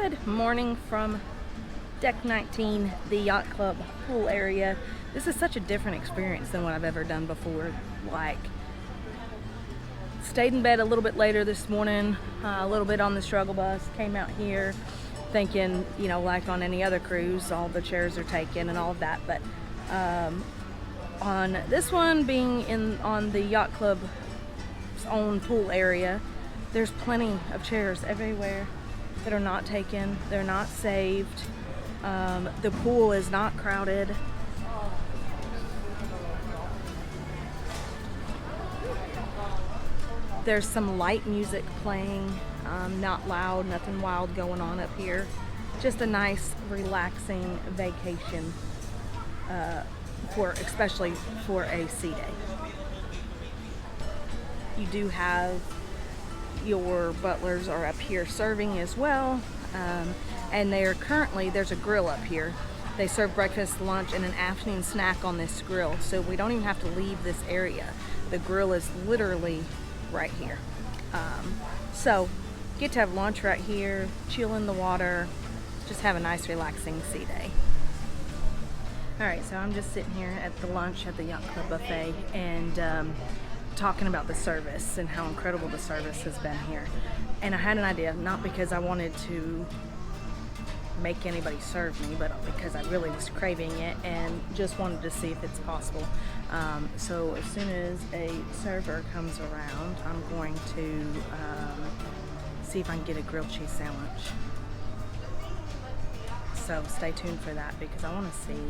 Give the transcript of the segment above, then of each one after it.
Good morning from Deck 19, the Yacht Club pool area. This is such a different experience than what I've ever done before. Like, stayed in bed a little bit later this morning, a little bit on the struggle bus, came out here thinking, you know, like on any other cruise, all the chairs are taken and all of that, but on this one, being on the Yacht Club's own pool area, there's plenty of chairs everywhere that are not taken, they're not saved. The pool is not crowded. There's some light music playing, not loud, nothing wild going on up here. Just a nice, relaxing vacation, especially for a sea day. You do have your butlers are up here serving as well, and there's a grill up here. They serve breakfast, lunch, and an afternoon snack on this grill, so we don't even have to leave this area. The grill is literally right here. So get to have lunch right here, chill in the water, just have a nice relaxing sea day. Alright, so I'm just sitting here at the lunch at the Yacht Club buffet and talking about the service and how incredible the service has been here. And I had an idea, not because I wanted to make anybody serve me, but because I really was craving it and just wanted to see if it's possible. So as soon as a server comes around, I'm going to see if I can get a grilled cheese sandwich. So stay tuned for that because I want to see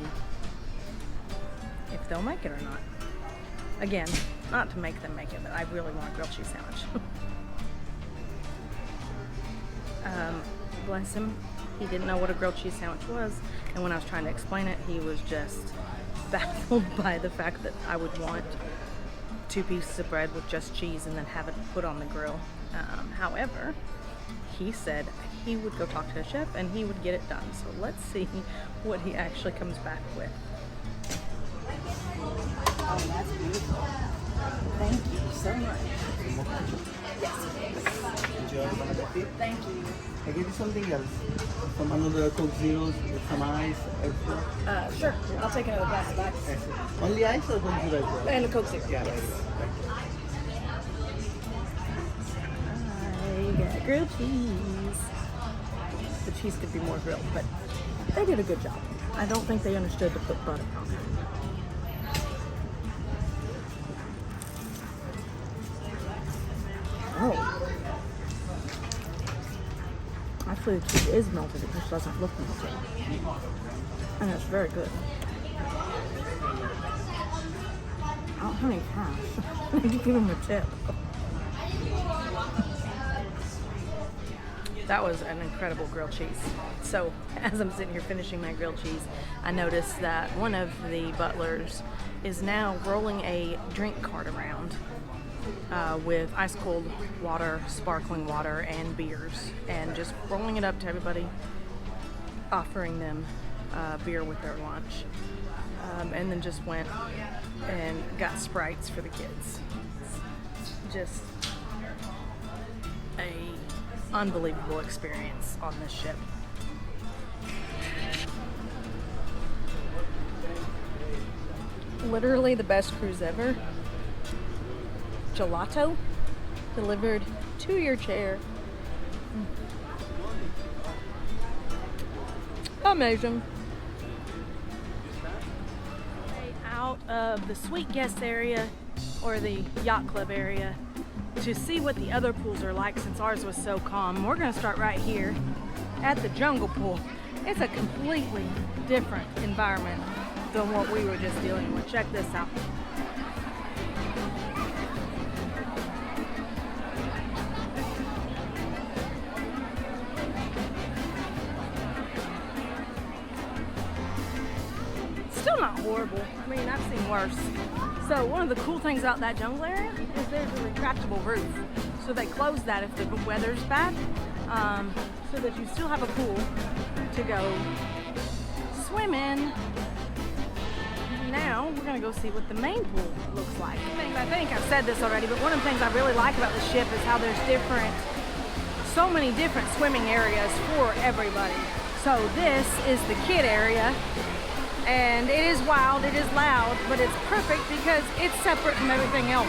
if they'll make it or not. Again, not to make them make it, but I really want a grilled cheese sandwich. Bless him, he didn't know what a grilled cheese sandwich was, and when I was trying to explain it, he was just baffled by the fact that I would want 2 pieces of bread with just cheese and then have it put on the grill. However, he said he would go talk to a chef and he would get it done. So let's see what he actually comes back with. Oh, that's beautiful. Thank you so much. Yes. Thank you. I give you something else. Some another Coke Zeros with some ice, extra. Sure. I'll take another glass of ice. Only ice or Coke Zero as well? And a Coke Zero. Yeah, yes. Right. I got grilled cheese. The cheese could be more grilled, but they did a good job. I don't think they understood to put butter on it. Oh. Actually, the cheese is melted. It just doesn't look melted. And it's very good. I don't have any cash. I need to give him a tip. That was an incredible grilled cheese. So, as I'm sitting here finishing my grilled cheese, I noticed that one of the butlers is now rolling a drink cart around with ice cold water, sparkling water, and beers, and just rolling it up to everybody, offering them beer with their lunch, and then just went and got Sprites for the kids. Just a unbelievable experience on this ship. Literally the best cruise ever. Gelato delivered to your chair. Amazing. Out of the suite guest area or the Yacht Club area to see what the other pools are like since ours was so calm. We're going to start right here at the jungle pool. It's a completely different environment than what we were just dealing with. Check this out. Still not horrible. I mean, I've seen worse. So one of the cool things about that jungle area is there's a retractable roof. So they close that if the weather's bad, so that you still have a pool to go swim in. Now we're gonna go see what the main pool looks like. I think I've said this already, but one of the things I really like about the ship is how there's different so many different swimming areas for everybody. So this is the kid area, and it is wild, it is loud, but it's perfect because it's separate from everything else.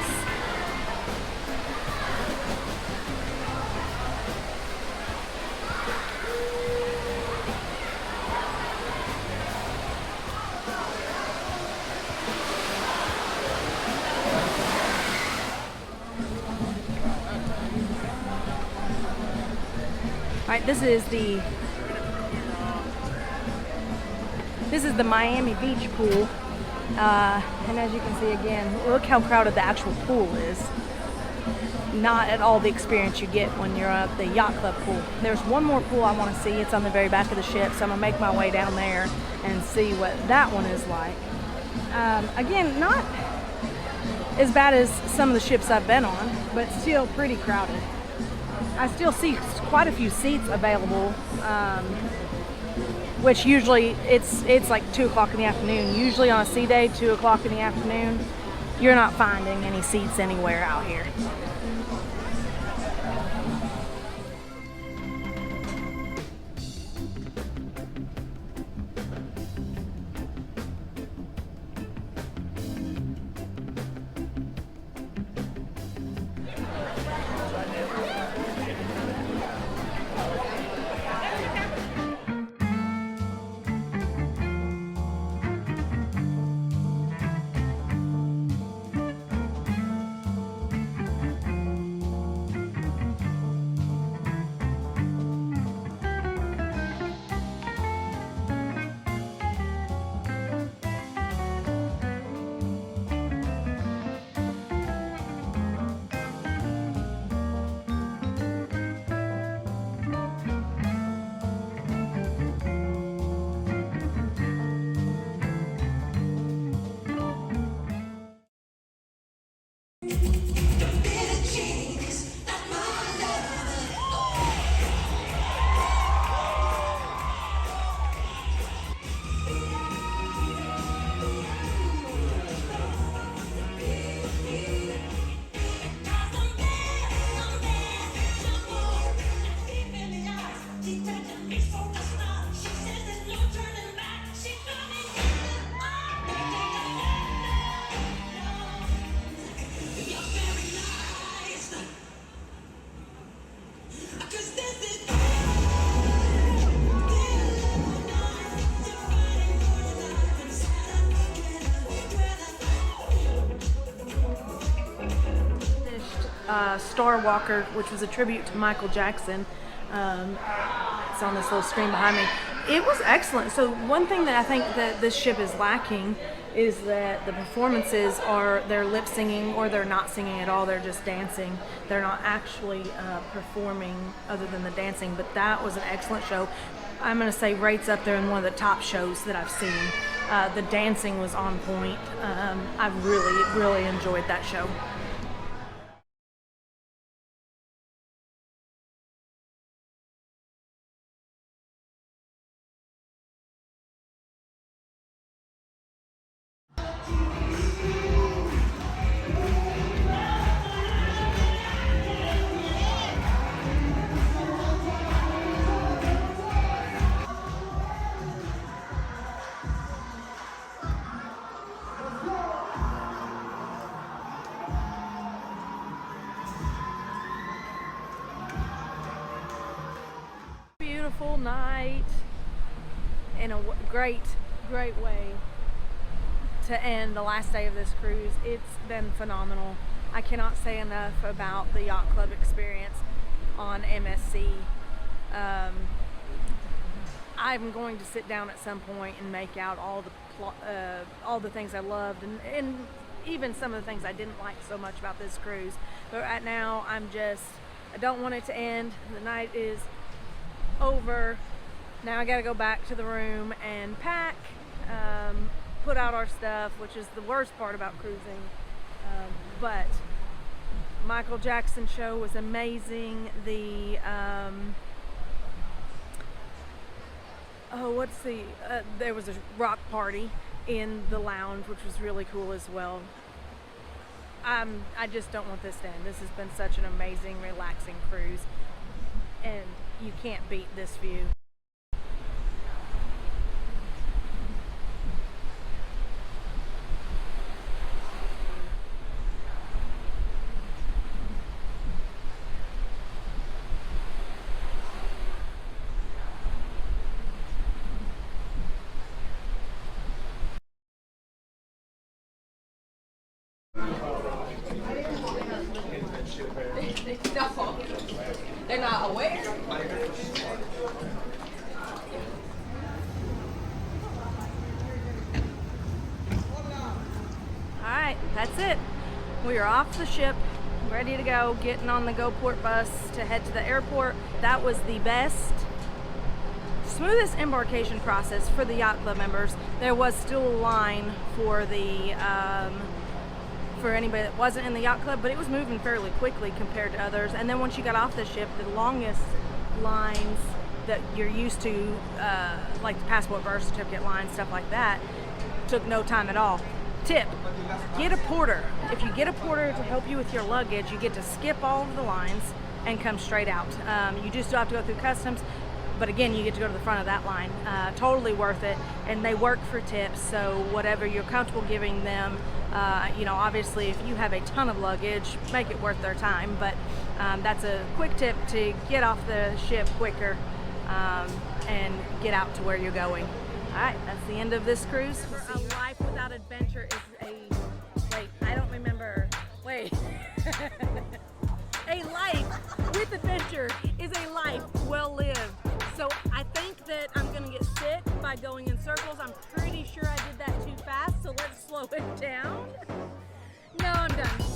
All right, this is the Miami Beach pool, and as you can see again, look how crowded the actual pool is. Not at all the experience you get when you're at the Yacht Club pool. There's one more pool I want to see. It's on the very back of the ship, so I'm gonna make my way down there and see what that one is like. Again, not as bad as some of the ships I've been on, but still pretty crowded. I still see quite a few seats available, which usually it's like 2 o'clock in the afternoon. Usually on a sea day, 2 o'clock in the afternoon, you're not finding any seats anywhere out here. Star Walker, which was a tribute to Michael Jackson. It's on this little screen behind me. It was excellent. So one thing that I think that this ship is lacking is that the performances are, they're lip singing or they're not singing at all, they're just dancing. They're not actually performing other than the dancing, but that was an excellent show. I'm going to say rates up there in one of the top shows that I've seen. The dancing was on point. I really enjoyed that show. Beautiful night and a great way to end the last day of this cruise. It's been phenomenal. I cannot say enough about the Yacht Club experience on MSC. I'm going to sit down at some point and make out all the things I loved and even some of the things I didn't like so much about this cruise. But right now I don't want it to end. The night is over. Now I gotta go back to the room and pack, put out our stuff, which is the worst part about cruising. But Michael Jackson show was amazing. The there was a rock party in the lounge, which was really cool as well. I just don't want this to end. This has been such an amazing, relaxing cruise. and you can't beat this view. No, they're not aware. Alright, that's it. We are off the ship, ready to go, getting on the GoPort bus to head to the airport. That was the best, smoothest embarkation process for the Yacht Club members. There was still a line for the for anybody that wasn't in the Yacht Club, but it was moving fairly quickly compared to others. And then once you got off the ship, the longest lines that you're used to, like the passport, birth certificate lines, stuff like that, took no time at all. Tip, get a porter. If you get a porter to help you with your luggage, you get to skip all of the lines and come straight out. You do still have to go through customs, but again, you get to go to the front of that line. Totally worth it, and they work for tips, so whatever you're comfortable giving them, you know, obviously if you have a ton of luggage, make it worth their time, but that's a quick tip to get off the ship quicker and get out to where you're going. All right, that's the end of this cruise. A life without adventure is I don't remember. Wait. A life with adventure is a life well lived. So I think that I'm gonna get sick by going in circles. I'm pretty sure I did that too fast, so let's slow it down. No, I'm done.